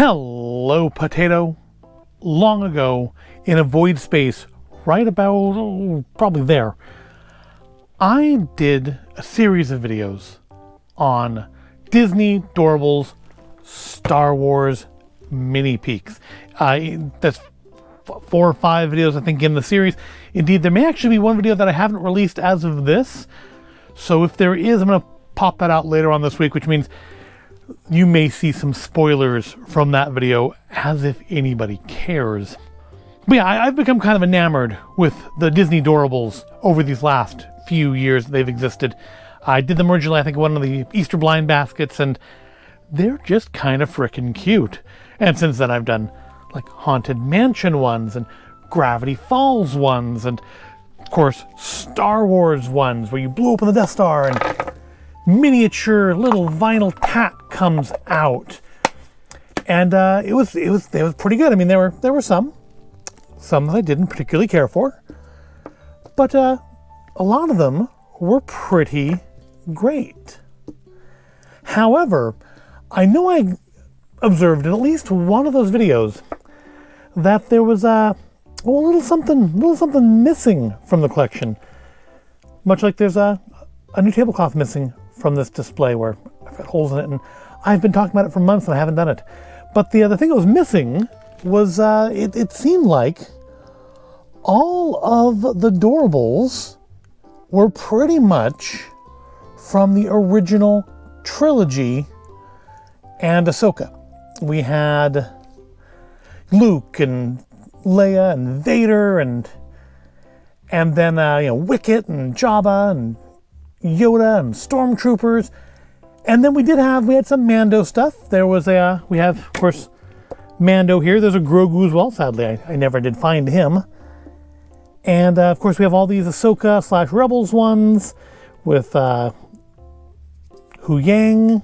Hello, potato. Long ago, in a void space, right about, probably there, I did a series of videos on Disney Doorables Star Wars mini peeks. That's 4 or 5 videos, I think, in the series. Indeed, there may actually be one video that I haven't released as of this. So if there is, I'm going to pop that out later on this week, which means you may see some spoilers from that video, as if anybody cares. But yeah, I've become kind of enamored with the Disney Doorables over these last few years that they've existed. I did them originally, I think, one of the Easter blind baskets, and they're just kind of frickin' cute. And since then I've done like Haunted Mansion ones and Gravity Falls ones, and of course Star Wars ones where you blew open the Death Star and miniature little vinyl tat comes out. And it was pretty good. I mean, there were some that I didn't particularly care for, but a lot of them were pretty great. However, I know I observed in at least one of those videos that there was a little something missing from the collection. Much like there's a new tablecloth missing from this display where I've got holes in it, and I've been talking about it for months and I haven't done it. But the thing that was missing was it seemed like all of the Doorables were pretty much from the original trilogy and Ahsoka. We had Luke and Leia and Vader and then Wicket and Jabba and Yoda and Stormtroopers. And then we had some Mando stuff. There was we have, of course, Mando here. There's a Grogu as well. Sadly, I never did find him. And of course, we have all these Ahsoka / Rebels ones with Hu Yang.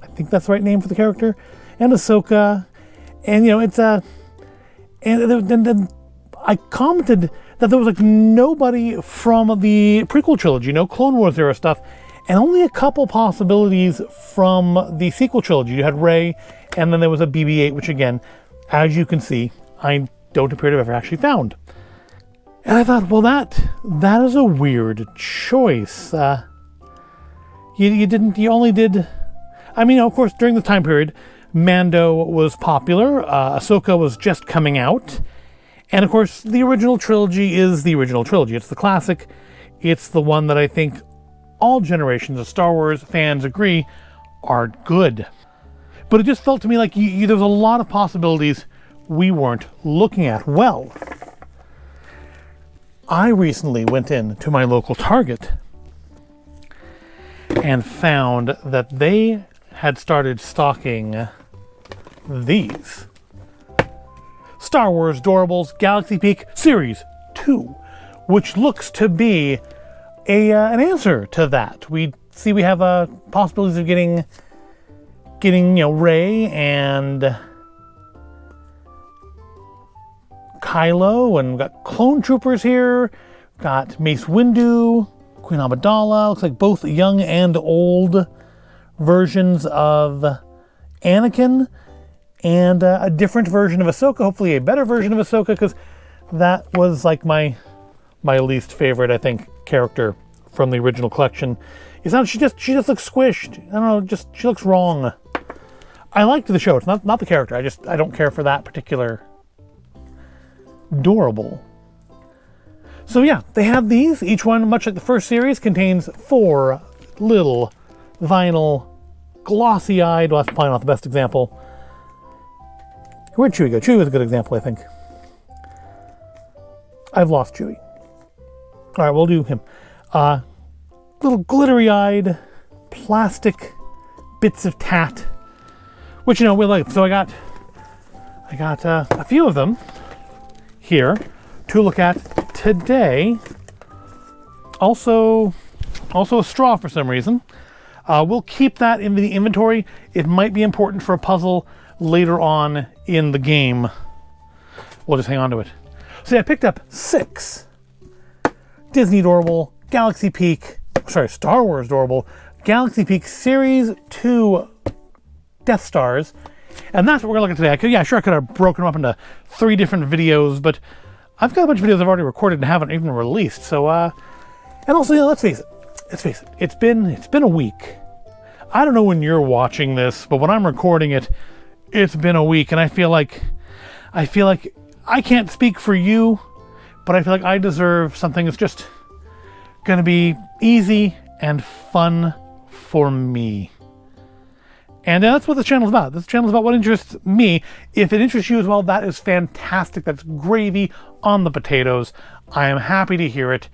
I think that's the right name for the character. And Ahsoka. And it's and I commented that there was like nobody from the prequel trilogy, no Clone Wars era stuff, and only a couple possibilities from the sequel trilogy. You had Rey, and then there was a BB-8, which again, as you can see, I don't appear to have ever actually found. And I thought, well, that is a weird choice. You only did, I mean, of course, during the time period, Mando was popular, Ahsoka was just coming out, and of course, the original trilogy is the original trilogy. It's the classic. It's the one that I think all generations of Star Wars fans agree are good. But it just felt to me like there was a lot of possibilities we weren't looking at. Well, I recently went in to my local Target and found that they had started stocking these Star Wars Doorables Galaxy Peak Series 2, which looks to be an answer to that. We have possibilities of getting Rey and Kylo, and we've got clone troopers here. We've got Mace Windu, Queen Amidala. Looks like both young and old versions of Anakin, and a different version of Ahsoka, hopefully a better version of Ahsoka, because that was like my least favorite, I think, character from the original collection. She just looks squished. I don't know, she looks wrong. I liked the show. It's not the character. I don't care for that particular Doorable. So yeah, they have these. Each one, much like the first series, contains 4 little vinyl, glossy-eyed, well, that's probably not the best example. Where'd Chewie go? Chewie was a good example, I think. I've lost Chewie. All right, we'll do him. Little glittery-eyed plastic bits of tat, which we like. So I got a few of them here to look at today. Also a straw for some reason. We'll keep that in the inventory. It might be important for a puzzle later on in the game. We'll just hang on to it. So yeah, I picked up 6 Disney Doorable Galaxy Peak, Star Wars Doorable Galaxy Peak Series 2 Death Stars And that's what we're looking at today. Yeah, sure, I could have broken them up into 3 different videos, but I've got a bunch of videos I've already recorded and haven't even released. So, and also, let's face it. It's been a week. I don't know when you're watching this, but when I'm recording it, it's been a week, and I feel like I can't speak for you, but I feel like I deserve something that's just going to be easy and fun for me. And that's what this channel is about. This channel is about what interests me. If it interests you as well, that is fantastic. That's gravy on the potatoes. I am happy to hear it,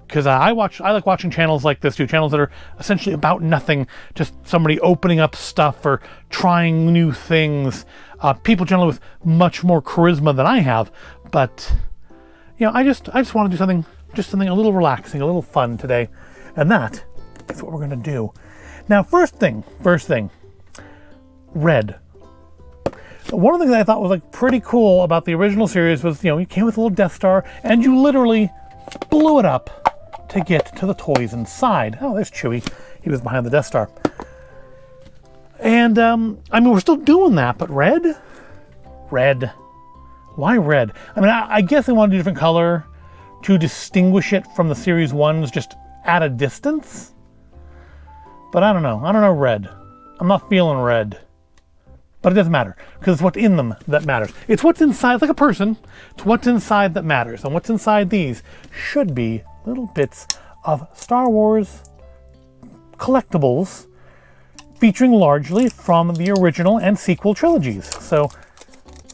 because I like watching channels like this too. Channels that are essentially about nothing, just somebody opening up stuff or trying new things. People generally with much more charisma than I have, but I just want to do something a little relaxing, a little fun today, and that is what we're going to do. Now, first thing. Red. One of the things I thought was like pretty cool about the original series was, you came with a little Death Star and you literally blew it up to get to the toys inside. Oh, there's Chewie. He was behind the Death Star. And, we're still doing that, but red? Red. Why red? I guess they wanted a different color to distinguish it from the series ones just at a distance. But I don't know. Red. I'm not feeling red. But it doesn't matter, because it's what's in them that matters. It's what's inside, like a person. It's what's inside that matters. And what's inside these should be little bits of Star Wars collectibles featuring largely from the original and sequel trilogies. So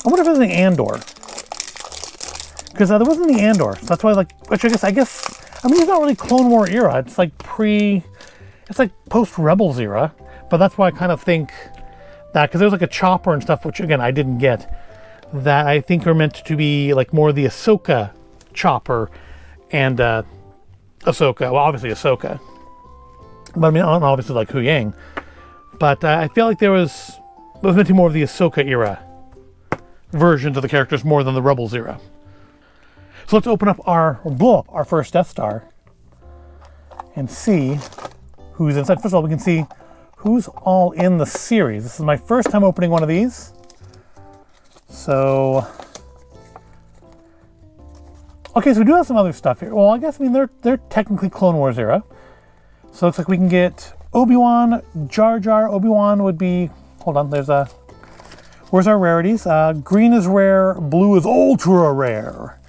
I wonder if there's any Andor. Because there wasn't any Andor. So that's why, which I guess, it's not really Clone War era. It's like post-Rebels era. But that's why I kind of think that, because there's like a chopper and stuff, which again I didn't get, that I think are meant to be like more the Ahsoka chopper and Ahsoka. Well, obviously Ahsoka, but obviously like Hu Yang. But I feel like it was meant to be more of the Ahsoka era versions of the characters more than the Rebels era. So let's blow up our first Death Star and see who's inside. First of all, we can see who's all in the series. This is my first time opening one of these. So, okay, so we do have some other stuff here. Well, I guess, they're technically Clone Wars era. So it looks like we can get Obi-Wan, Jar Jar. Obi-Wan would be, hold on, where's our rarities? Green is rare, blue is ultra rare.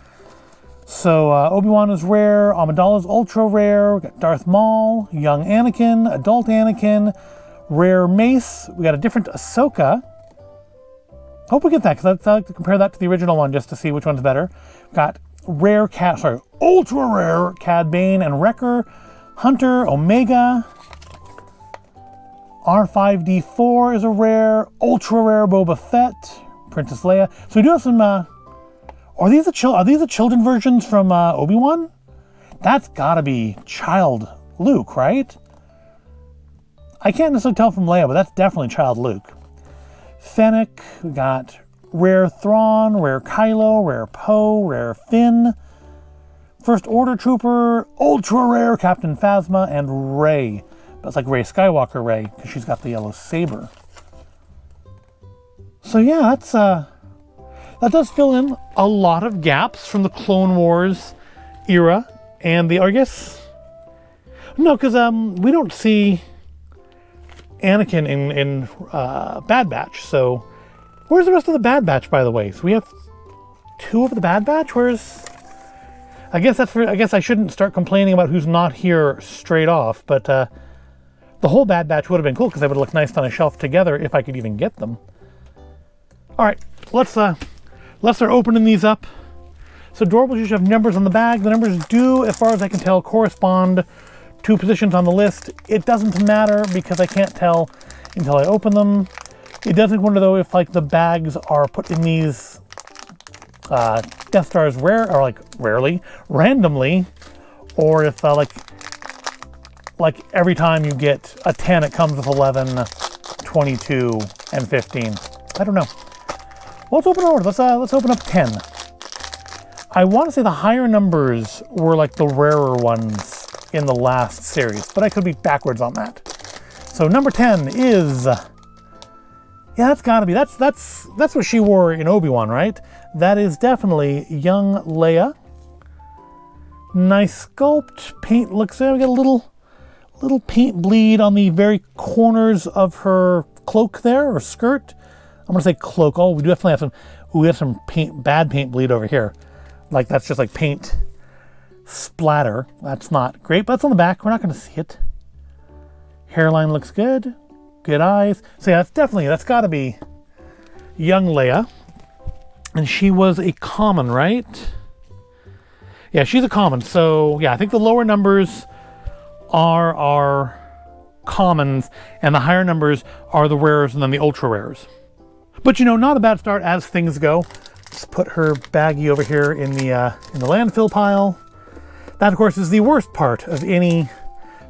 So Obi-Wan is rare, Amidala is ultra rare, we got Darth Maul, young Anakin, adult Anakin, rare Mace, we got a different Ahsoka. Hope we get that, because I like to compare that to the original one just to see which one's better. We've got ultra rare Cad Bane and Wrecker, Hunter, Omega, R5D4 is a rare, ultra rare Boba Fett, Princess Leia. So we do have some, are these the children versions from Obi-Wan? That's gotta be child Luke, right? I can't necessarily tell from Leia, but that's definitely child Luke. Fennec, we got rare Thrawn, rare Kylo, rare Poe, rare Finn, First Order Trooper, ultra rare Captain Phasma, and Rey. That's like Rey Skywalker Rey, because she's got the yellow saber. So yeah, that does fill in a lot of gaps from the Clone Wars era, and because we don't see Anakin in Bad Batch. So where's the rest of the Bad Batch, by the way? So we have 2 of the Bad Batch. I guess I shouldn't start complaining about who's not here straight off, but the whole Bad Batch would have been cool, because they would look nice on a shelf together if I could even get them. All right, let's start opening these up. So Doorables usually have numbers on the bag. The numbers do, as far as I can tell, correspond to positions on the list. It doesn't matter, because I can't tell until I open them. It does make me wonder, though, if the bags are put in these Death Stars randomly, or if every time you get a 10, it comes with 11, 22, and 15. I don't know. Well, let's open order. Let's open up 10. I want to say the higher numbers were the rarer ones in the last series, but I could be backwards on that. So number 10 is Yeah, that's gotta be, that's what she wore in Obi-Wan, right? That is definitely young Leia. Nice sculpt, paint looks there. We got a little paint bleed on the very corners of her cloak there, or skirt. I'm gonna say cloak. Oh, we do definitely have some, we have some bad paint bleed over here. Like that's just like paint splatter. That's not great, but that's on the back. We're not gonna see it. Hairline looks good. Good eyes. So yeah, that's gotta be young Leia. And she was a common, right? Yeah, she's a common. So yeah, I think the lower numbers are our commons and the higher numbers are the rares and then the ultra rares. But you know, not a bad start as things go. Just put her baggie over here in the landfill pile. That of course is the worst part of any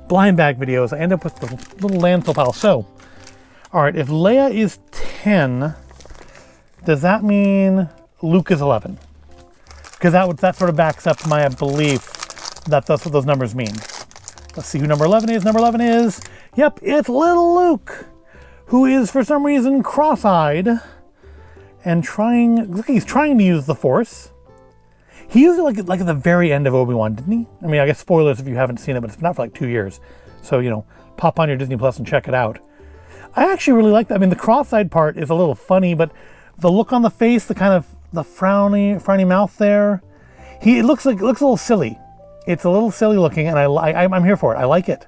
blind bag videos. I end up with the little landfill pile. So, all right, if Leia is 10, does that mean Luke is 11? Because that sort of backs up my belief that that's what those numbers mean. Let's see who number 11 is. Number 11 is, yep, it's little Luke, who is for some reason cross-eyed and trying, look, he's trying to use the Force. He used it like at the very end of Obi-Wan, didn't he? I mean, I guess spoilers if you haven't seen it, but it's been out for like 2 years. So, you know, pop on your Disney Plus and check it out. I actually really like that. I mean, the cross-eyed part is a little funny, but the look on the face, the kind of the frowny mouth there, it looks a little silly. It's a little silly looking, and I'm here for it. I like it.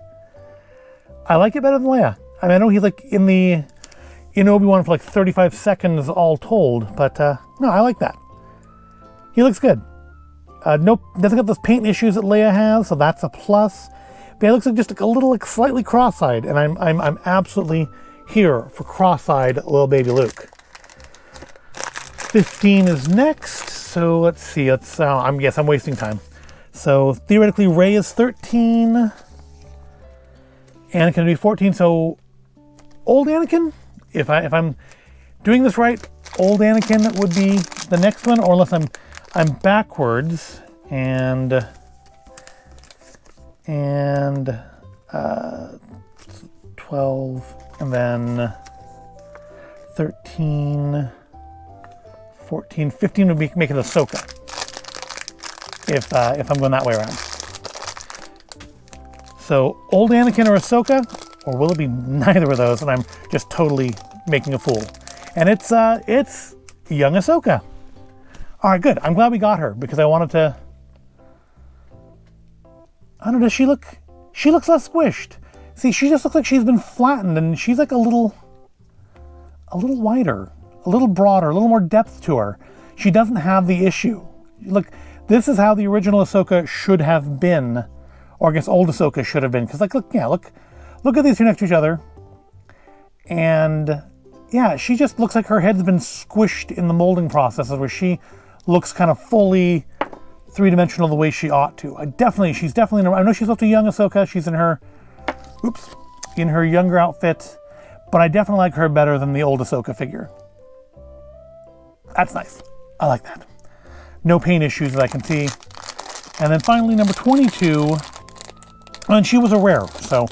I like it better than Leia. I mean, I know he's like in Obi-Wan for like 35 seconds all told, but no, I like that. He looks good. Nope, doesn't got those paint issues that Leia has, so that's a plus. But he looks like just like a little like slightly cross-eyed, and I'm absolutely here for cross-eyed little baby Luke. 15 is next, so let's see. I'm wasting time. So theoretically, Rey is 13. Anakin would be 14. So old Anakin, if I'm doing this right, old Anakin would be the next one, or unless I'm backwards and 12 and then 13, 14, 15 would be making Ahsoka. If I'm going that way around. So old Anakin or Ahsoka, or will it be neither of those and I'm just totally making a fool? And it's young Ahsoka. All right, good. I'm glad we got her because I wanted to. I don't know. Does she look? She looks less squished. See, she just looks like she's been flattened, and she's like a little wider, a little broader, a little more depth to her. She doesn't have the issue. Look, this is how the original Ahsoka should have been, or I guess old Ahsoka should have been. Because like, look at these two next to each other, and yeah, she just looks like her head's been squished in the molding processes, where she looks kind of fully three-dimensional the way she ought to. She's definitely, I know she's supposed to be young Ahsoka. She's in her younger outfit, but I definitely like her better than the old Ahsoka figure. That's nice. I like that. No paint issues that I can see. And then finally, number 22, and she was a rare. So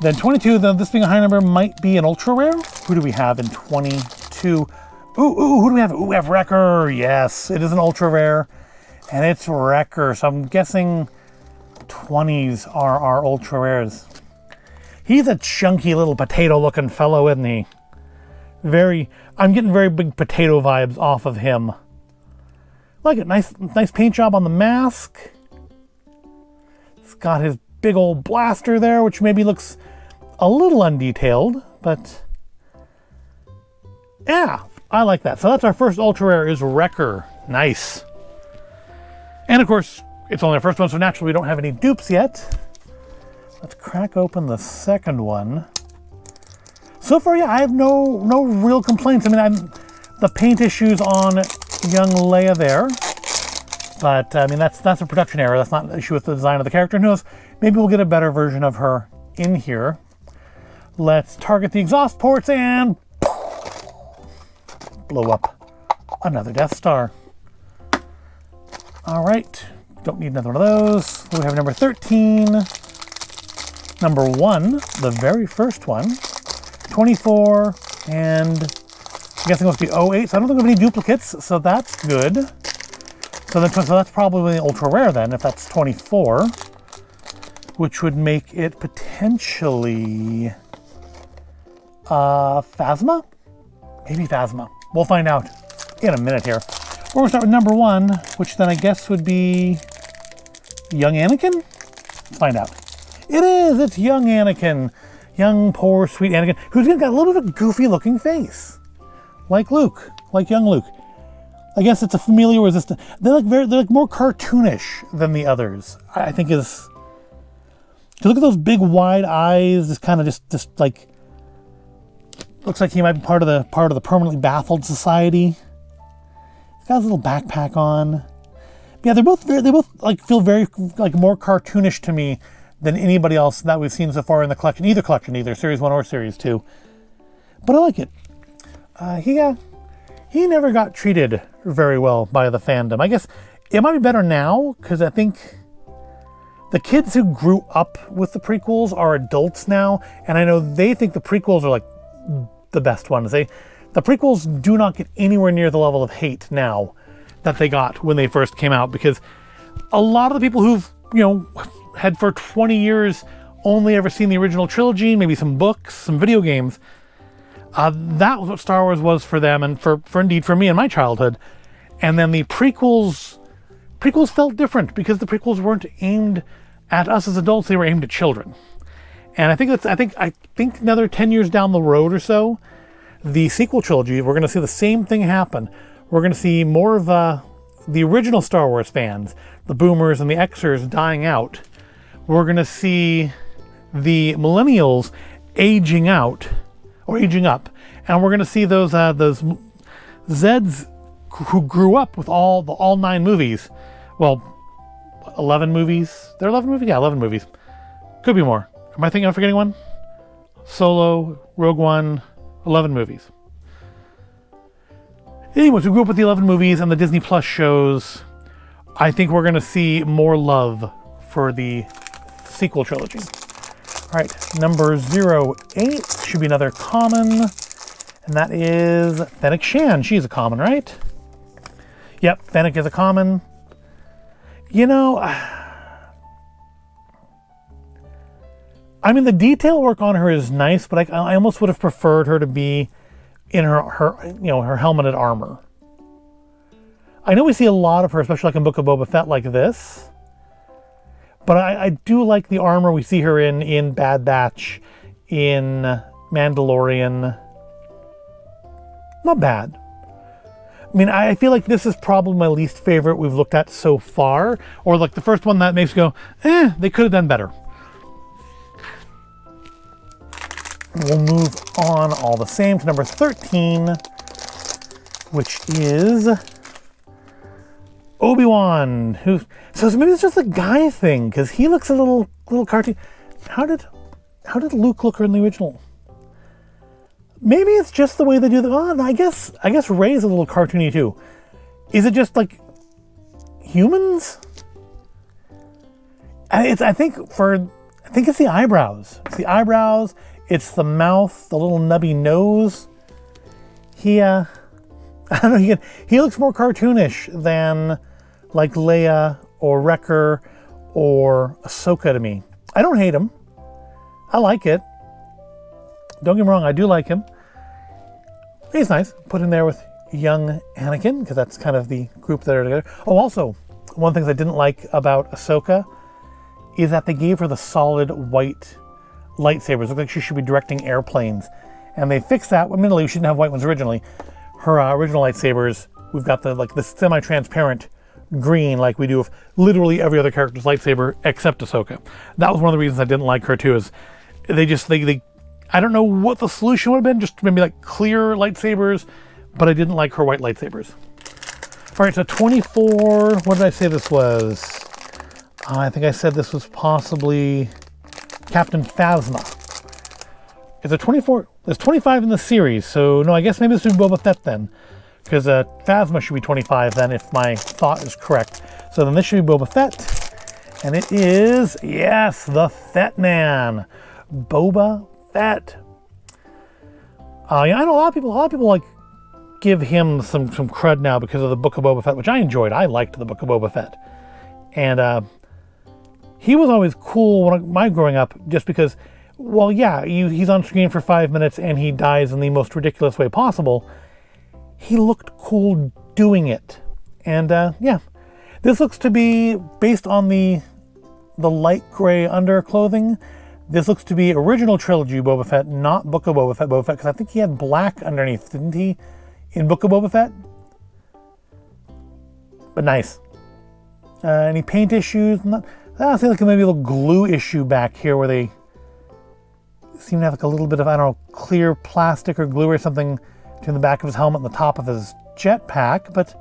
then 22, this being a high number, might be an ultra rare. Who do we have in 22? Who do we have? Ooh, we have Wrecker. Yes, it is an ultra rare. And it's Wrecker. So I'm guessing 20s are our ultra rares. He's a chunky little potato looking fellow, isn't he? I'm getting very big potato vibes off of him. Like it, nice paint job on the mask. It's got his big old blaster there, which maybe looks a little undetailed, but yeah, I like that. So that's our first ultra rare is Wrecker. Nice. And of course, it's only our first one, so naturally we don't have any dupes yet. Let's crack open the second one. So far, yeah, I have no real complaints. I mean, the paint issues on young Leia there, but I mean that's a production error. That's not an issue with the design of the character. Who knows? Maybe we'll get a better version of her in here. Let's target the exhaust ports and blow up another Death Star. All right, don't need another one of those. We have number 13, number 1, the very first one, 24, And I'm guessing it must be 08, so I don't think we have any duplicates, so that's good. So that's probably ultra rare then, if that's 24, which would make it potentially Phasma? Maybe Phasma. We'll find out in a minute here. We're gonna start with number 1, which then I guess would be young Anakin? Let's find out. It is! It's young Anakin. Young, poor, sweet Anakin, who's got a little bit of a goofy looking face. Like Luke. Like young Luke. I guess it's a familiar resistance. They're like more cartoonish than the others. I think is. Look at those big wide eyes. Just kind of just like looks like he might be part of the permanently baffled society. He's got his little backpack on. But yeah, they both like feel very like more cartoonish to me than anybody else that we've seen so far in the collection, either Series 1 or Series 2. But I like it. He never got treated very well by the fandom. I guess it might be better now, because I think the kids who grew up with the prequels are adults now, and I know they think the prequels are like the best ones. The prequels do not get anywhere near the level of hate now that they got when they first came out, because a lot of the people who've, had for 20 years only ever seen the original trilogy, maybe some books, some video games, that was what Star Wars was for them, and for indeed for me in my childhood. And then the prequels felt different, because the prequels weren't aimed at us as adults, they were aimed at children. And I think another 10 years down the road or so, the sequel trilogy, we're going to see the same thing happen. We're going to see more of the original Star Wars fans, the boomers and the Xers, dying out. We're going to see the millennials aging out, or aging up, and we're going to see those Zeds who grew up with all 9 movies. Well, 11 movies. There are 11 movies? Yeah, 11 movies. Could be more. Am I thinking I'm forgetting one? Solo, Rogue One, 11 movies. Anyways, we grew up with the 11 movies and the Disney Plus shows. I think we're going to see more love for the sequel trilogy. All right, number 08 should be another common, and that is Fennec Shan. She's a common, right? Yep, Fennec is a common. I mean, the detail work on her is nice, but I almost would have preferred her to be in her helmeted armor. I know we see a lot of her, especially like in Book of Boba Fett, like this. But I do like the armor we see her in Bad Batch, in Mandalorian. Not bad. I mean, I feel like this is probably my least favorite we've looked at so far. Or like the first one that makes you go, they could have done better. We'll move on all the same to number 13, which is Obi-Wan, so maybe it's just a guy thing, because he looks a little cartoon. How did Luke look in the original? Maybe it's just the way they do the. Oh, I guess Rey's a little cartoony too. Is it just like humans? I think it's the eyebrows. It's the eyebrows. It's the mouth, the little nubby nose. I don't know. He looks more cartoonish than like Leia or Wrecker or Ahsoka to me. I don't hate him. I like it. Don't get me wrong, I do like him. He's nice. Put in there with young Anakin, because that's kind of the group that are together. Oh, also, one of the things I didn't like about Ahsoka is that they gave her the solid white lightsabers. Look like she should be directing airplanes. And they fixed that. Admittedly, we shouldn't have white ones originally. Her original lightsabers, we've got the semi-transparent green like we do with literally every other character's lightsaber except Ahsoka. That was one of the reasons I didn't like her too, is they I don't know what the solution would have been, just maybe like clear lightsabers, but I didn't like her white lightsabers. All right, so 24, what did I say this was? I think I said this was possibly Captain Phasma. Is it 24? There's 25 in the series, so no, I guess maybe this would be Boba Fett then, because Phasma should be 25 then, if my thought is correct. So then this should be Boba Fett, and it is, yes, the Fett Man, Boba Fett. Yeah, I know a lot of people like give him some crud now because of the Book of Boba Fett, which I enjoyed. I liked the Book of Boba Fett, and he was always cool when my growing up, just because, well, yeah, he's on screen for 5 minutes and he dies in the most ridiculous way possible. He looked cool doing it, and yeah, this looks to be based on the light gray underclothing. This looks to be original trilogy Boba Fett, not Book of Boba Fett, because I think he had black underneath, didn't he, in Book of Boba Fett? But nice. Any paint issues? I see like maybe a little glue issue back here where they seem to have like a little bit of, I don't know, clear plastic or glue or something between the back of his helmet and the top of his jetpack. But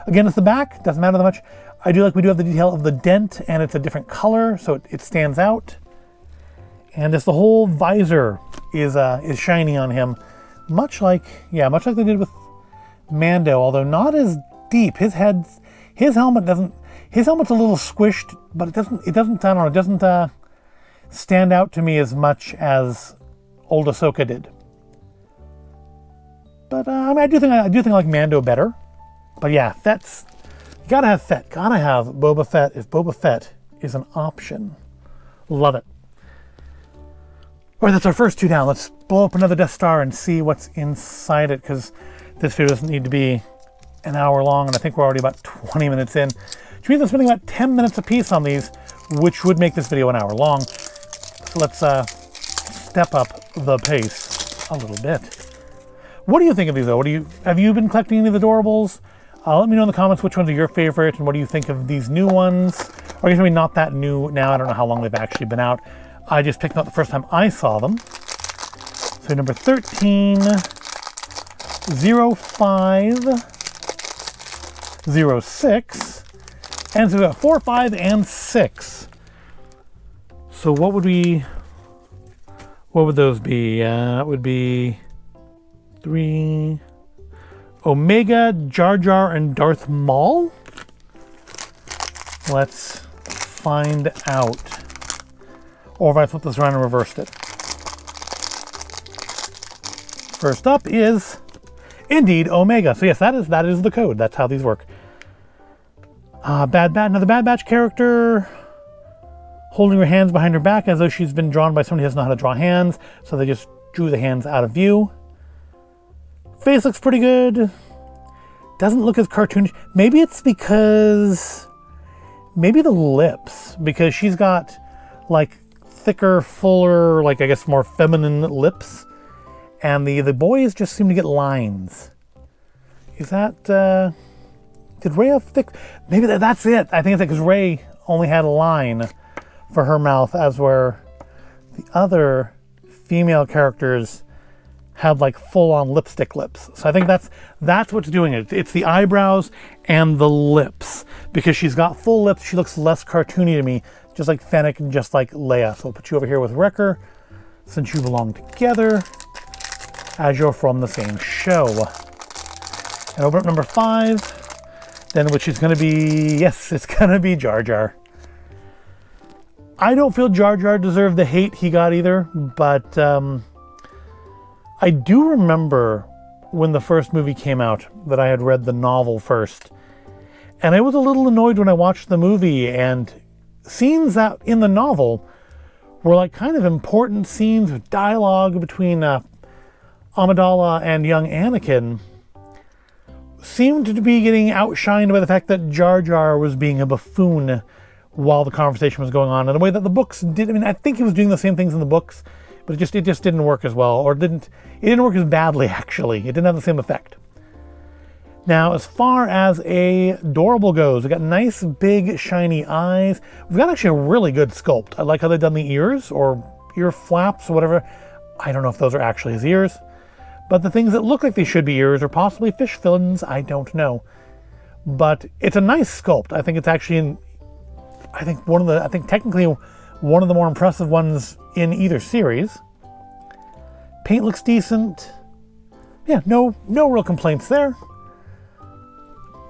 again, it's the back, doesn't matter that much. I do like we do have the detail of the dent, and it's a different color, so it stands out. And the whole visor is shiny on him, much like they did with Mando, although not as deep. His helmet's a little squished, but it doesn't stand out to me as much as old Ahsoka did. But I mean, I do think I like Mando better. But yeah, Fett's, you gotta have Fett, gotta have Boba Fett if Boba Fett is an option. Love it. All right, that's our first two down. Let's blow up another Death Star and see what's inside it, because this video doesn't need to be an hour long, and I think we're already about 20 minutes in, which means I'm spending about 10 minutes a piece on these, which would make this video an hour long. So let's step up the pace a little bit. What do you think of these, though? Have you been collecting any of the Doorables? Let me know in the comments which ones are your favorite, and what do you think of these new ones? Or I guess maybe not that new now. I don't know how long they've actually been out. I just picked them up the first time I saw them. So number 13, 05, 06, and so we got 4, 5, and 6. So what would those be? That would be 3, Omega, Jar Jar, and Darth Maul? Let's find out. Or if I flip this around and reversed it. First up is indeed Omega. So yes, that is the code. That's how these work. Another Bad Batch character holding her hands behind her back as though she's been drawn by somebody who doesn't know how to draw hands. So they just drew the hands out of view. Face looks pretty good. Doesn't look as cartoonish. Maybe it's because, maybe the lips, because she's got like thicker, fuller, like I guess more feminine lips, and the boys just seem to get lines. Is that did Rey have thick? Maybe that's it. I think it's because Rey only had a line for her mouth, as where the other female characters had like full-on lipstick lips. So I think that's what's doing it. It's the eyebrows and the lips, because she's got full lips. She looks less cartoony to me, just like Fennec and just like Leia. So we'll put you over here with Wrecker, since you belong together, as you're from the same show. And open up number 5, then, which is going to be, yes, it's going to be Jar Jar. I don't feel Jar Jar deserved the hate he got either, but I do remember when the first movie came out that I had read the novel first, and I was a little annoyed when I watched the movie, and scenes that in the novel were like kind of important scenes with dialogue between Amidala and young Anakin seemed to be getting outshined by the fact that Jar Jar was being a buffoon while the conversation was going on, in a way that the books did. I mean, I think he was doing the same things in the books, but it just didn't work as well, or it didn't work as badly, actually. It didn't have the same effect. Now, as far as a Doorable goes, we've got nice, big, shiny eyes. We've got actually a really good sculpt. I like how they've done the ears, or ear flaps, or whatever. I don't know if those are actually his ears, but the things that look like they should be ears, or possibly fish fins, I don't know. But it's a nice sculpt. I think it's actually, technically one of the more impressive ones in either series. Paint looks decent. Yeah, no real complaints there.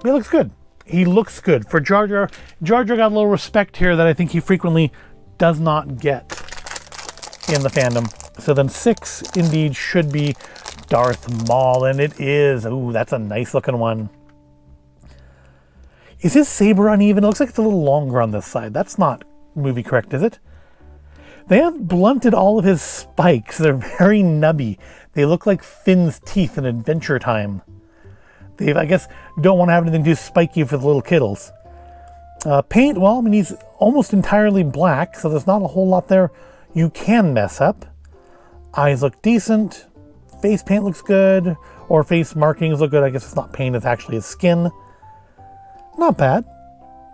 He looks good. He looks good. For Jar Jar, Jar Jar got a little respect here that I think he frequently does not get in the fandom. So then 6 indeed should be Darth Maul, and it is. Ooh, that's a nice looking one. Is his saber uneven? It looks like it's a little longer on this side. That's not movie correct, is it? They have blunted all of his spikes. They're very nubby. They look like Finn's teeth in Adventure Time. They, I guess, don't want to have anything too spiky for the little kiddles. Paint, well, I mean, he's almost entirely black, so there's not a whole lot there you can mess up. Eyes look decent. Face paint looks good. Or face markings look good. I guess it's not paint, it's actually his skin. Not bad.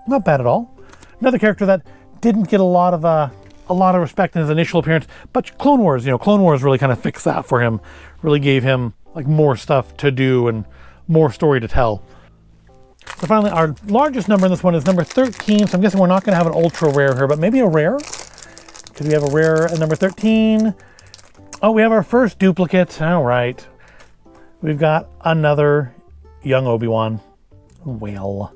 Not bad at all. Another character that didn't get a lot of respect in his initial appearance, but Clone Wars, Clone Wars really kind of fixed that for him. Really gave him like more stuff to do and more story to tell. So finally, our largest number in this one is number 13. So I'm guessing we're not going to have an ultra rare here, but maybe a rare. Because we have a rare at number 13. Oh, we have our first duplicate. All right. We've got another young Obi-Wan. Well,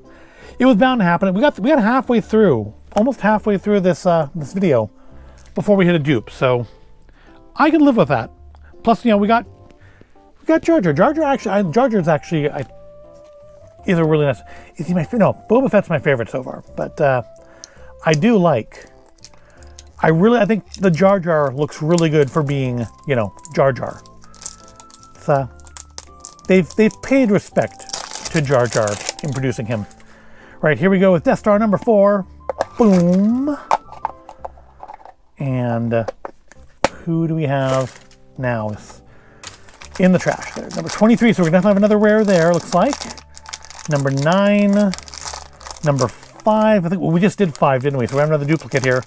it was bound to happen. We got halfway through, almost halfway through this this video before we hit a dupe. So I can live with that. Plus, we got Jar Jar. Jar Jar's actually is a really nice. Is he my favorite? No, Boba Fett's my favorite so far. But I do like. I think the Jar Jar looks really good for being, Jar Jar. It's, they've paid respect to Jar Jar in producing him. Right, here we go with Death Star number 4. Boom. And who do we have now? It's in the trash there. Number 23, so we're going to have another rare there, looks like. Number 9. Number 5. I think we just did 5, didn't we? So we have another duplicate here.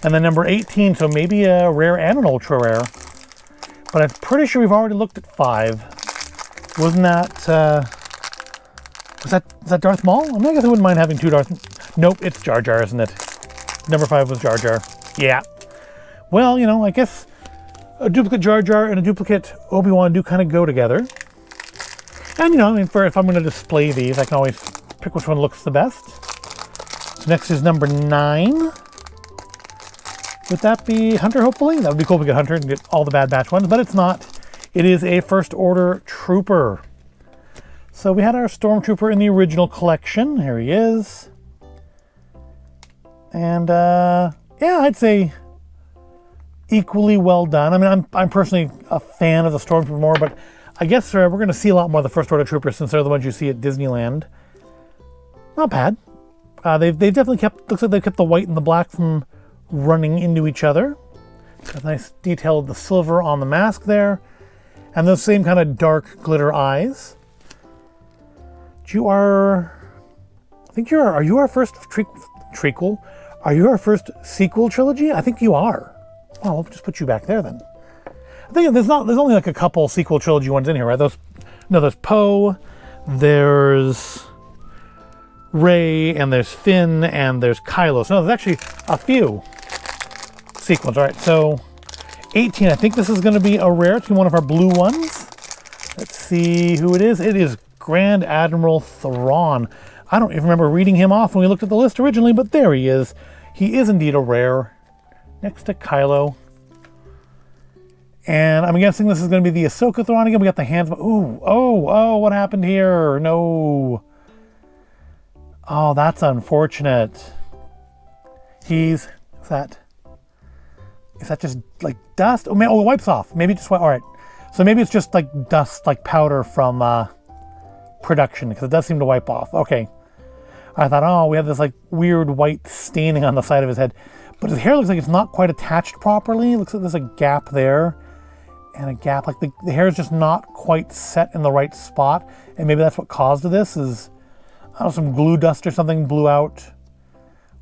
And then number 18, so maybe a rare and an ultra rare. But I'm pretty sure we've already looked at 5. Wasn't that... is that Darth Maul? I mean, I guess I wouldn't mind having 2 Darth... Nope, it's Jar Jar, isn't it? Number 5 was Jar Jar. Yeah. Well, I guess a duplicate Jar Jar and a duplicate Obi-Wan do kind of go together. And, if I'm going to display these, I can always pick which one looks the best. So next is number 9. Would that be Hunter, hopefully? That would be cool if we get Hunter and get all the Bad Batch ones, but it's not. It is a First Order Trooper. So we had our Stormtrooper in the original collection. Here he is. And, yeah, I'd say equally well done. I mean, I'm personally a fan of the Stormtrooper more, but I guess we're going to see a lot more of the First Order Troopers since they're the ones you see at Disneyland. Not bad. They've definitely looks like they've kept the white and the black from running into each other. Got a nice detail of the silver on the mask there. And those same kind of dark glitter eyes. Are you our first trequel? Are you our first sequel trilogy? I think you are. Well, we'll just put you back there then. I think there's only like a couple sequel trilogy ones in here, right? There's Poe, there's Rey, and there's Finn, and there's Kylo. So no, there's actually a few sequels. All right, so 18. I think this is going to be a rare. It's one of our blue ones. Let's see who it is. It is Grand Admiral Thrawn. I don't even remember reading him off when we looked at the list originally, but there he is. He is indeed a rare. Next to Kylo. And I'm guessing this is going to be the Ahsoka Thrawn again. We got the hands. Ooh, oh, what happened here? No. Oh, that's unfortunate. Is that just like dust? Oh, it wipes off. Maybe just all right. So maybe it's just like dust, like powder from production, because it does seem to wipe off. Okay. I thought, we have this like weird white staining on the side of his head, but his hair looks like it's not quite attached properly. It looks like there's a gap there, and a gap like the hair is just not quite set in the right spot, and maybe that's what caused this. Is some glue dust or something blew out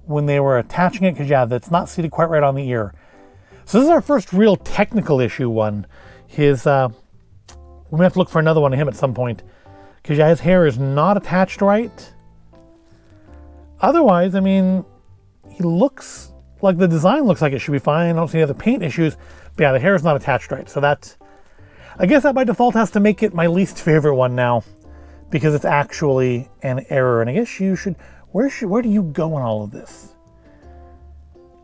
when they were attaching it, because that's not seated quite right on the ear. So this is our first real technical issue one. We may have to look for another one of him at some point, because his hair is not attached right. Otherwise, I mean, he looks like the design looks like it should be fine. I don't see any other paint issues, but the hair is not attached right. So I guess that by default has to make it my least favorite one now, because it's actually an error. And I guess you should, where do you go in all of this?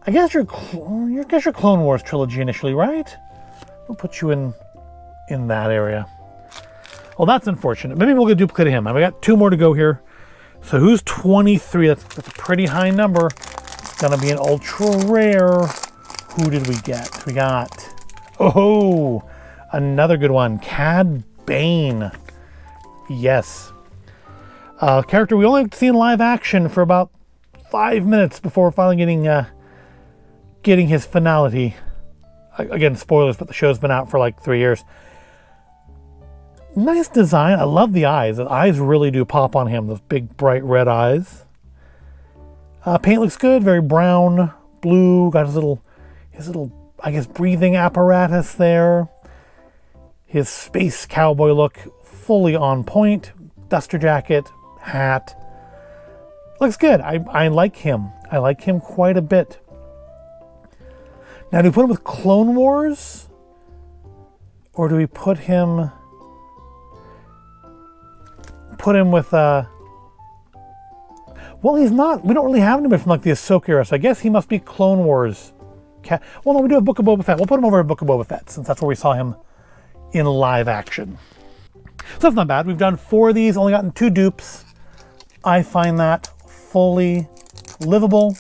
I guess your Clone Wars trilogy initially, right? We'll put you in that area. Well, that's unfortunate. Maybe we'll get a duplicate of him. And we got 2 more to go here. So who's 23? That's a pretty high number. It's gonna be an ultra rare. Who did we get? We got, oh, another good one. Cad Bane. Yes. Character we only see in live action for about 5 minutes before finally getting his finality. Again, spoilers, but the show's been out for like 3 years. Nice design. I love the eyes. The eyes really do pop on him. Those big, bright red eyes. Paint looks good. Very brown, blue. Got his little, I guess, breathing apparatus there. His space cowboy look, fully on point. Duster jacket, hat. Looks good. I like him. I like him quite a bit. Now, do we put him with Clone Wars? Or do we put him with, well, he's not, we don't really have him from like the Ahsoka era, so I guess he must be Clone Wars. Well, no, we do have Book of Boba Fett. We'll put him over at Book of Boba Fett, since that's where we saw him in live action. So that's not bad. We've done 4 of these, only gotten 2 dupes. I find that fully livable.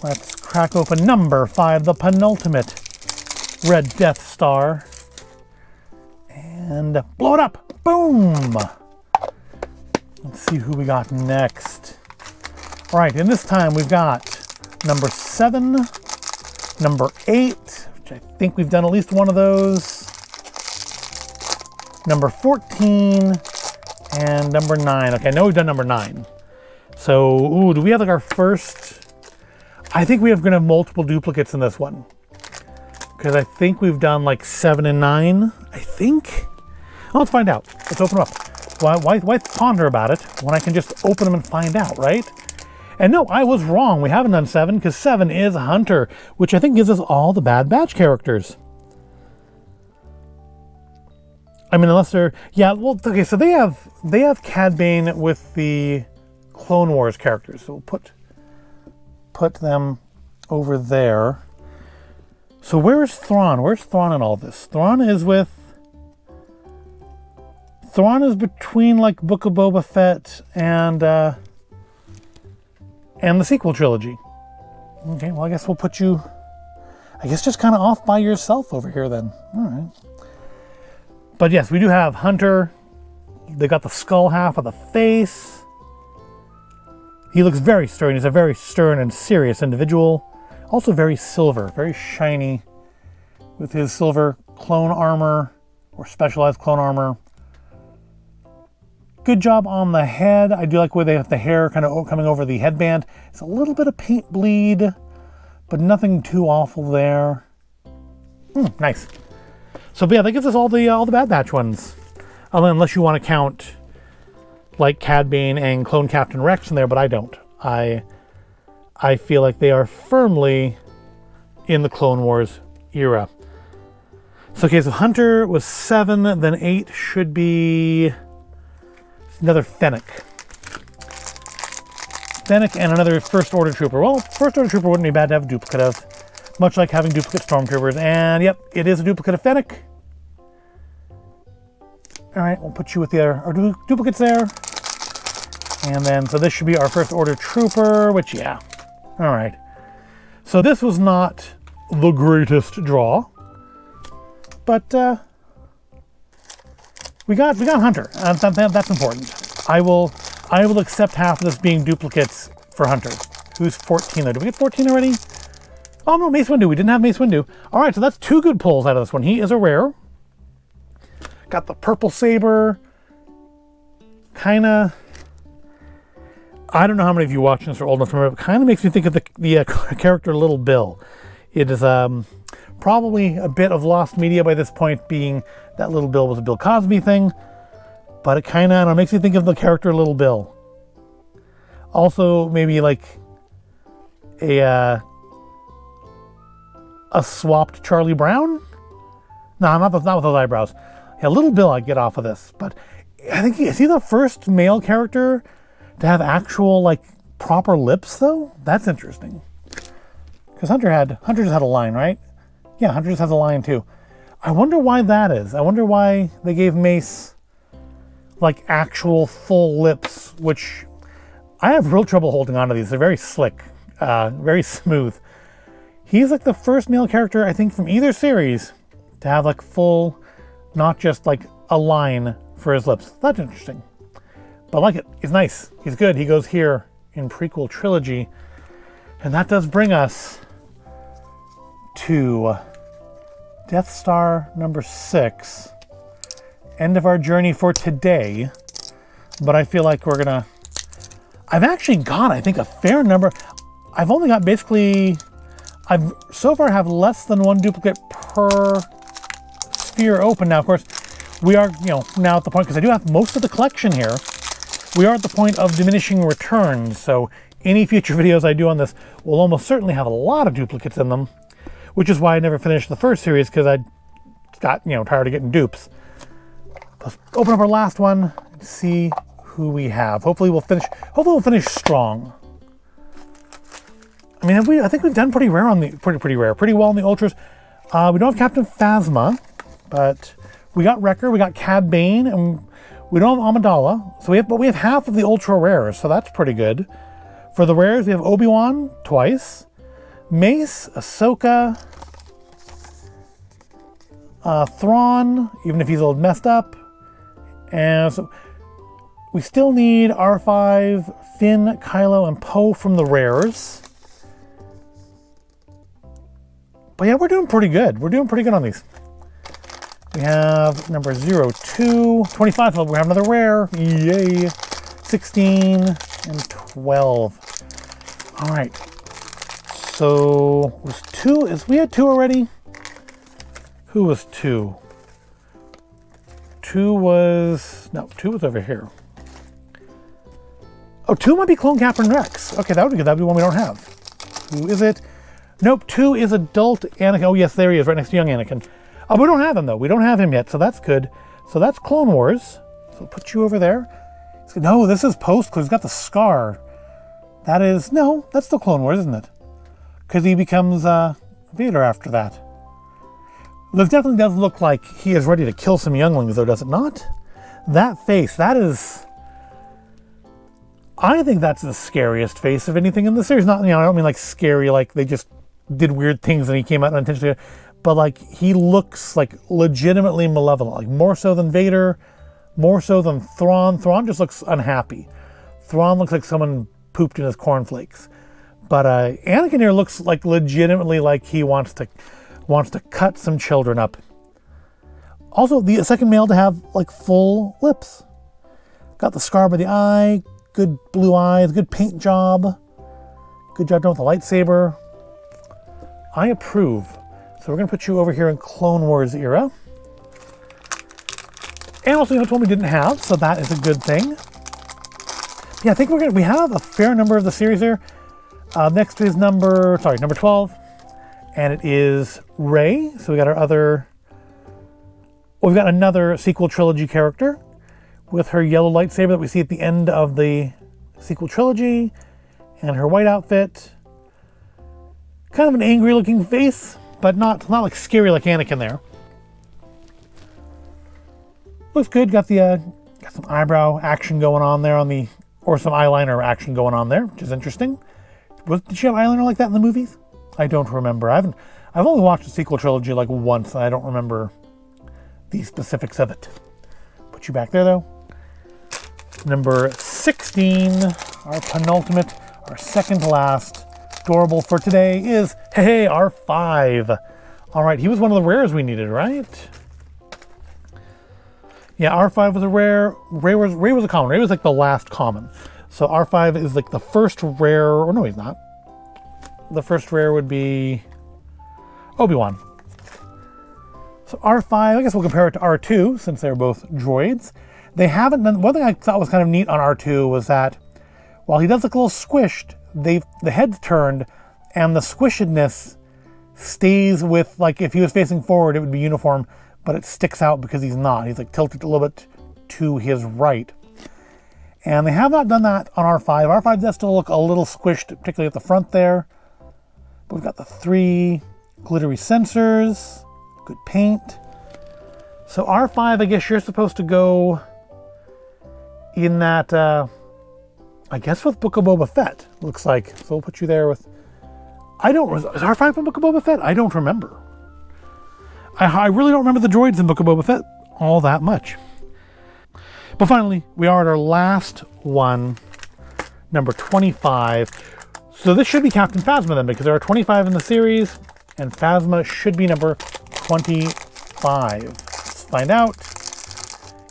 Let's crack open number 5, the penultimate Red Death Star. And blow it up. Boom! Let's see who we got next. All right, and this time we've got number 7, number 8, which I think we've done at least one of those, number 14, and number 9. Okay, I know we've done number 9. So, ooh, do we have like our first? I think we have going to have multiple duplicates in this one. Because I think we've done like 7 and 9, I think. Well, let's find out. Let's open them up. Why ponder about it when I can just open them and find out, right? And no, I was wrong. We haven't done 7 because 7 is Hunter, which I think gives us all the Bad Batch characters. I mean, unless they're, yeah, well, okay, so they have Cad Bane with the Clone Wars characters. So we'll put them over there. So where's Thrawn? Where's Thrawn in all this? Thrawn is between like Book of Boba Fett and the sequel trilogy. Okay, well, I guess we'll put you, I guess, just kind of off by yourself over here then. All right. But yes, we do have Hunter. They got the skull half of the face. He looks very stern. He's a very stern and serious individual. Also very silver, very shiny with his silver clone armor or specialized clone armor. Good job on the head. I do like where they have the hair kind of coming over the headband. It's a little bit of paint bleed, but nothing too awful there. Nice. So yeah, that gives us all the Bad Batch ones. Unless you want to count like Cad Bane and Clone Captain Rex in there, but I don't. I feel like they are firmly in the Clone Wars era. So okay, so Hunter was 7, then 8 should be another Fennec. Fennec and another First Order Trooper. Well, First Order Trooper wouldn't be bad to have a duplicate of. Much like having duplicate Stormtroopers. And yep, it is a duplicate of Fennec. All right, we'll put you with our duplicates there. And then, so this should be our First Order Trooper, which, yeah. All right. So this was not the greatest draw. But we got Hunter. That's important. I will accept half of this being duplicates for Hunter. Who's 14 though? Did we get 14 already? Oh no, Mace Windu. We didn't have Mace Windu. All right, so that's 2 good pulls out of this one. He is a rare. Got the purple saber. Kind of. I don't know how many of you watching this are old enough to remember. It kind of makes me think of the character Little Bill. It is probably a bit of lost media by this point, being that Little Bill was a Bill Cosby thing. But it kind of makes me think of the character Little Bill. Also, maybe like a swapped Charlie Brown? No, not with those eyebrows. Yeah, Little Bill I get off of this. But I think, is he the first male character to have actual, like, proper lips, though? That's interesting. Because Hunter just had a line, right? Yeah, Hunter just has a line, too. I wonder why that is. I wonder why they gave Mace like actual full lips, which I have real trouble holding on to these. They're very slick, very smooth. He's like the first male character, I think, from either series to have like full, not just like a line for his lips. That's interesting. But I like it. He's nice. He's good. He goes here in prequel trilogy. And that does bring us to Death Star number 6. End of our journey for today. But I feel like we're gonna... I've actually got, I think, a fair number. I've only got basically... I've so far have less than one duplicate per sphere open. Now, of course, we are, now at the point, because I do have most of the collection here, we are at the point of diminishing returns. So any future videos I do on this will almost certainly have a lot of duplicates in them, which is why I never finished the first series, because I got, tired of getting dupes. Let's open up our last one and see who we have. Hopefully we'll finish strong. I mean, I think we've done pretty well on the ultras. We don't have Captain Phasma, but we got Wrecker, we got Cad Bane, and we don't have Amidala. But we have half of the ultra rares, so that's pretty good. For the rares, we have Obi-Wan twice, Mace, Ahsoka, Thrawn, even if he's a little messed up, and so we still need R5, Finn, Kylo, and Poe from the rares. But yeah, we're doing pretty good. We're doing pretty good on these. We have number 02, 25, we have another rare. Yay. 16 and 12. All right. So was 2, we had 2 already? Who was 2? 2 was over here. Oh, 2 might be Clone Captain Rex. Okay, that would be good. That would be one we don't have. Who is it? Nope, 2 is adult Anakin. Oh, yes, there he is, right next to young Anakin. Oh, we don't have him, though. We don't have him yet, so that's good. So that's Clone Wars. So I'll put you over there. No, this is post, because he's got the scar. That is... No, that's still Clone Wars, isn't it? Because he becomes Vader after that. This definitely does look like he is ready to kill some younglings, though, does it not? That face, that is... I think that's the scariest face of anything in the series. Not, I don't mean like scary, like they just did weird things and he came out unintentionally, but like he looks like legitimately malevolent, like more so than Vader, more so than Thrawn. Thrawn just looks unhappy. Thrawn looks like someone pooped in his cornflakes. But Anakin here looks like legitimately like he wants to cut some children up. Also, the second male to have like full lips. Got the scar by the eye, good blue eyes, good paint job. Good job done with the lightsaber. I approve. So we're going to put you over here in Clone Wars era. And also, told me didn't have, so that is a good thing. Yeah, I think we have a fair number of the series here. Next is number 12. And it is Rey. So we got we've got another sequel trilogy character with her yellow lightsaber that we see at the end of the sequel trilogy, and her white outfit. Kind of an angry looking face, but not like scary like Anakin there. Looks good. Got some eyebrow action going on there or some eyeliner action going on there, which is interesting. Did she have eyeliner like that in the movies? I don't remember. I've only watched the sequel trilogy like once, and I don't remember the specifics of it. Put you back there though. Number 16, our penultimate, our second to last Doorable for today is, hey, R5. All right, he was one of the rares we needed, right? Yeah, R5 was a rare. Rey was a common. Rey was like the last common. So R5 is like the first rare, or no, he's not. The first rare would be Obi-Wan. So R5, I guess we'll compare it to R2 since they're both droids. They haven't done, one thing I thought was kind of neat on R2 was that while he does look a little squished, the head's turned and the squishedness stays with, like if he was facing forward, it would be uniform, but it sticks out because he's not. He's like tilted a little bit to his right. And they have not done that on R5. R5 does still look a little squished, particularly at the front there. But we've got the 3 glittery sensors, good paint. So R5, I guess you're supposed to go in that, I guess with Book of Boba Fett, looks like. So we'll put you there with, is R5 in Book of Boba Fett? I don't remember. I really don't remember the droids in Book of Boba Fett all that much. But finally, we are at our last one, number 25. So this should be Captain Phasma then, because there are 25 in the series, and Phasma should be number 25. Let's find out.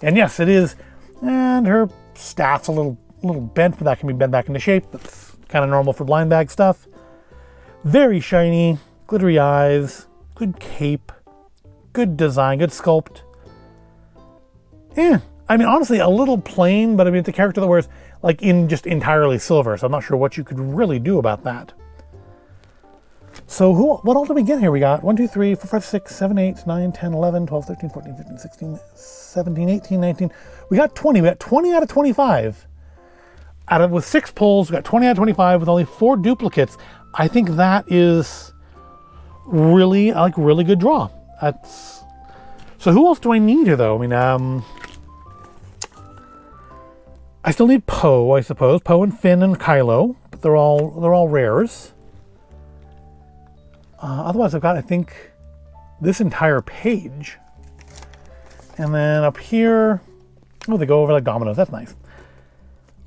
And yes, it is. And her staff's a little bent, but that can be bent back into shape. That's kind of normal for blind bag stuff. Very shiny, glittery eyes, good cape, good design, good sculpt. I mean, honestly, a little plain, but I mean, it's a character that wears like in just entirely silver, so I'm not sure what you could really do about that. So what all did we get here? We got 1, 2, 3, 4, 5, 6, 7, 8, 9, 10, 11, 12, 13, 14, 15, 16, 17, 18, 19. We got 20. We got 20 out of 25. With 6 pulls, we got 20 out of 25 with only 4 duplicates. I think that is really, really good draw. So who else do I need here, though? I mean, I still need Poe, I suppose. Poe and Finn and Kylo, but they're all rares. Otherwise, I've got, I think, this entire page. And then up here, they go over like dominoes. That's nice.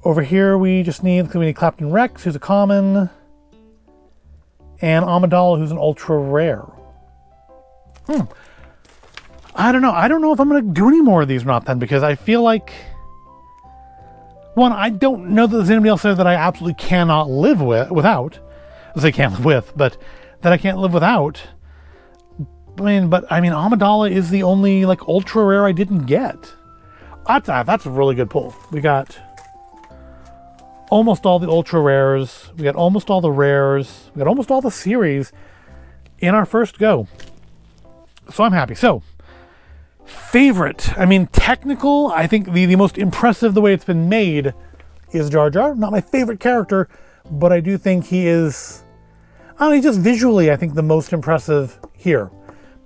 Over here, we need Clapton Rex, who's a common, and Amidala, who's an ultra rare. I don't know. I don't know if I'm going to do any more of these or not then, because I feel like, one, I don't know that there's anybody else there that I absolutely cannot live without. I can't live with, but that I can't live without. I mean, Amidala is the only like ultra rare I didn't get. That's a really good pull. We got almost all the ultra rares. We got almost all the rares. We got almost all the series in our first go. So I'm happy. So, favorite. Technical, I think the most impressive the way it's been made is Jar Jar. Not my favorite character, but I do think he is, just visually, I think the most impressive here.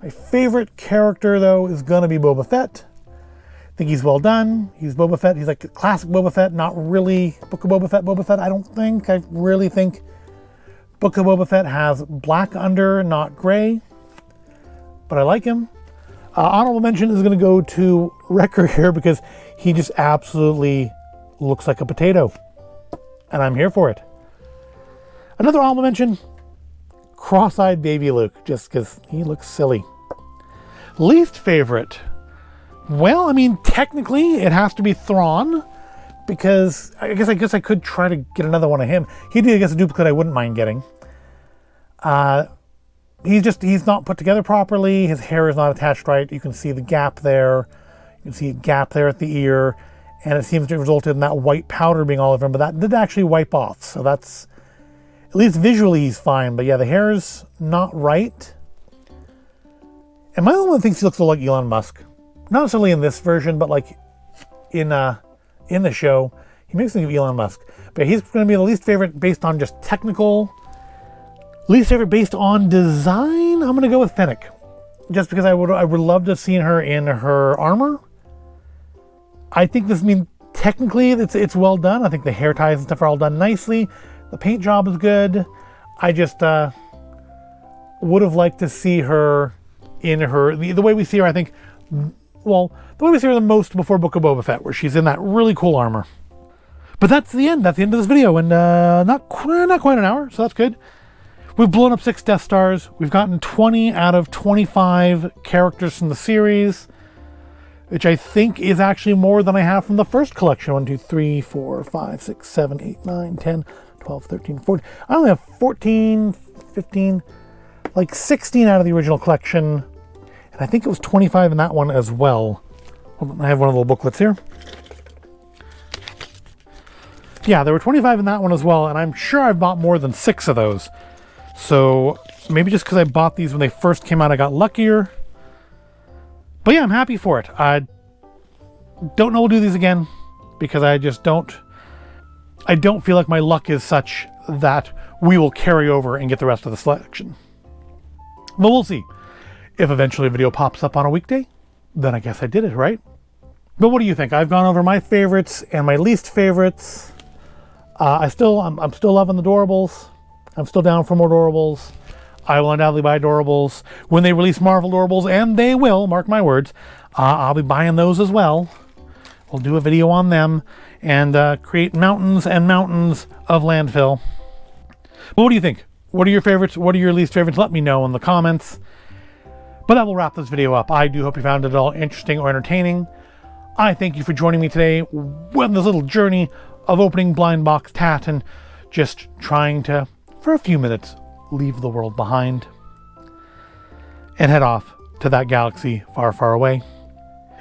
My favorite character, though, is going to be Boba Fett. I think he's well done. He's Boba Fett. He's like classic Boba Fett, not really Book of Boba Fett, I don't think. I really think Book of Boba Fett has black under, not gray. But I like him. Honorable mention is going to go to Wrecker here because he just absolutely looks like a potato. And I'm here for it. Another honorable mention, cross-eyed baby Luke, just because he looks silly. Least favorite. Well, technically it has to be Thrawn, because I guess I could try to get another one of him. He'd be, I guess, a duplicate I wouldn't mind getting. He's not put together properly. His hair is not attached right. You can see the gap there. You can see a gap there at the ear, and it seems to have resulted in that white powder being all over him, but that did actually wipe off. So that's, at least visually he's fine. But yeah, the hair is not right. And my only one thinks he looks a little like Elon Musk. Not necessarily in this version, but like in the show, he makes me think of Elon Musk. But he's going to be the least favorite based on just technical. Least favorite based on design, I'm going to go with Fennec. Just because I would love to have seen her in her armor. I think technically it's well done. I think the hair ties and stuff are all done nicely. The paint job is good. I just would have liked to see her in the way we see her, I think, the way we see her the most before Book of Boba Fett, where she's in that really cool armor. But that's the end. That's the end of this video, and not quite an hour, so that's good. We've blown up 6 Death Stars. We've gotten 20 out of 25 characters from the series, which I think is actually more than I have from the first collection. 1, 2, 3, 4, 5, 6, 7, 8, 9, 10, 12, 13, 14. I only have 14, 15, like 16 out of the original collection. And I think it was 25 in that one as well. I have one of the little booklets here. Yeah, there were 25 in that one as well, and I'm sure I've bought more than 6 of those. So maybe just because I bought these when they first came out, I got luckier. But yeah, I'm happy for it. I don't know we'll do these again because I don't feel like my luck is such that we will carry over and get the rest of the selection. But we'll see. If eventually a video pops up on a weekday, then I guess I did it, right? But what do you think? I've gone over my favorites and my least favorites. I'm still loving the Doorables. I'm still down for more Doorables. I will undoubtedly buy Doorables when they release Marvel Doorables, and they will, mark my words. I'll be buying those as well. We'll do a video on them and create mountains and mountains of landfill. But what do you think? What are your favorites? What are your least favorites? Let me know in the comments. But that will wrap this video up. I do hope you found it all interesting or entertaining. I thank you for joining me today on this little journey of opening blind box tat and just trying to, for a few minutes, leave the world behind and head off to that galaxy far, far away.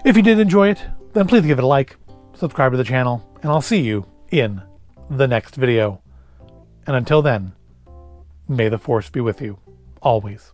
If you did enjoy it, then please give it a like, subscribe to the channel, and I'll see you in the next video. And until then, may the Force be with you, always.